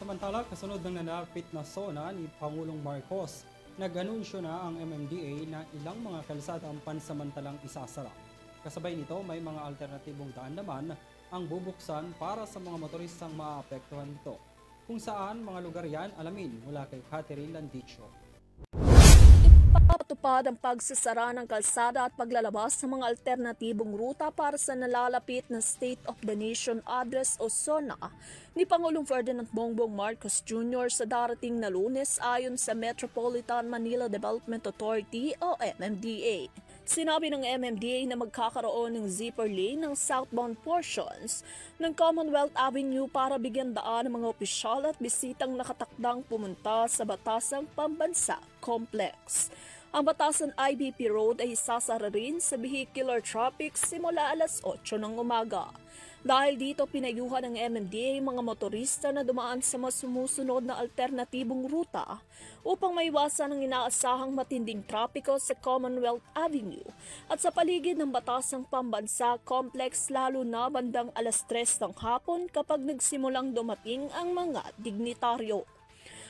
Samantala, kasunod ng nanapit na SONA ni Pangulong Marcos, nag-anunsyo na ang MMDA na ilang mga kalsada ang pansamantalang isasara. Kasabay nito, may mga alternatibong daan naman ang bubuksan para sa mga motoristang maapektuhan nito. Kung saan mga lugar yan, alamin mula kay Catherine Landicho. Ipapatupad ang pagsasara ng kalsada at paglalabas ng mga alternatibong ruta para sa nalalapit na State of the Nation Address o SONA ni Pangulong Ferdinand Bongbong Marcos Jr. sa darating na Lunes ayon sa Metropolitan Manila Development Authority o MMDA. Sinabi ng MMDA na magkakaroon ng zipper lane ng southbound portions ng Commonwealth Avenue para bigyan daan ng mga opisyal at bisitang nakatakdang pumunta sa Batasang Pambansa Complex. Ang Batasan IBP Road ay isasara rin sa vehicular traffic simula alas 8 ng umaga. Dahil dito pinayuhan ng MMDA mga motorista na dumaan sa mas sumusunod na alternatibong ruta upang maiwasan ang inaasahang matinding trapiko sa Commonwealth Avenue at sa paligid ng Batasang Pambansa Complex lalo na bandang alas 3 ng hapon kapag nagsimulang dumating ang mga dignitaryo.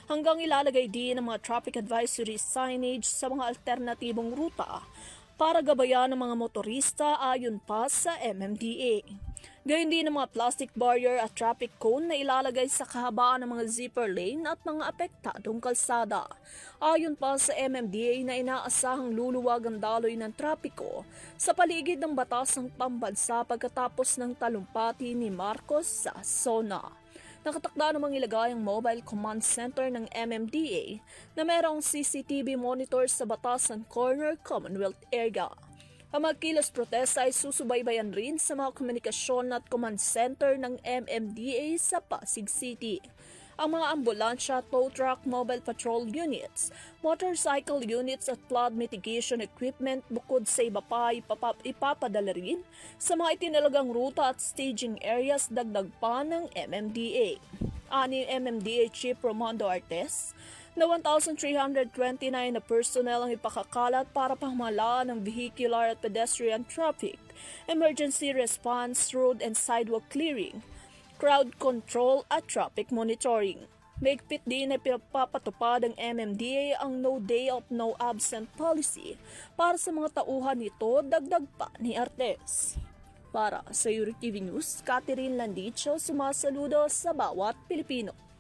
Hanggang ilalagay din ang mga traffic advisory signage sa mga alternatibong ruta para gabayan ng mga motorista ayon pa sa MMDA. Gayun din ang mga plastic barrier at traffic cone na ilalagay sa kahabaan ng mga zipper lane at mga apektadong kalsada. Ayon pa sa MMDA na inaasahang luluwag ang daloy ng trapiko sa paligid ng Batasang Pambansa pagkatapos ng talumpati ni Marcos sa SONA. Nakatakda namang ilagay ang mobile command center ng MMDA na mayroong CCTV monitor sa Batasan Corner Commonwealth Area. Ang mga kilos protesta ay susubaybayan rin sa mga komunikasyon at command center ng MMDA sa Pasig City. Ang mga ambulansya, tow truck, mobile patrol units, motorcycle units at flood mitigation equipment bukod sa iba pa ipapadala rin sa mga itinalagang ruta at staging areas dagdag pa ng MMDA. Ani MMDA Chief Romando Artes, na 1,329 na personnel ang ipakakalat para pamahalaan ng vehicular at pedestrian traffic, emergency response, road and sidewalk clearing, crowd control at traffic monitoring. Mahigpit din na pinapatupad ng MMDA ang no day of no absent policy para sa mga tauhan nito, dagdag pa ni Artes. Para sa Euro TV News, Catherine Landicho, sumasaludo sa bawat Pilipino.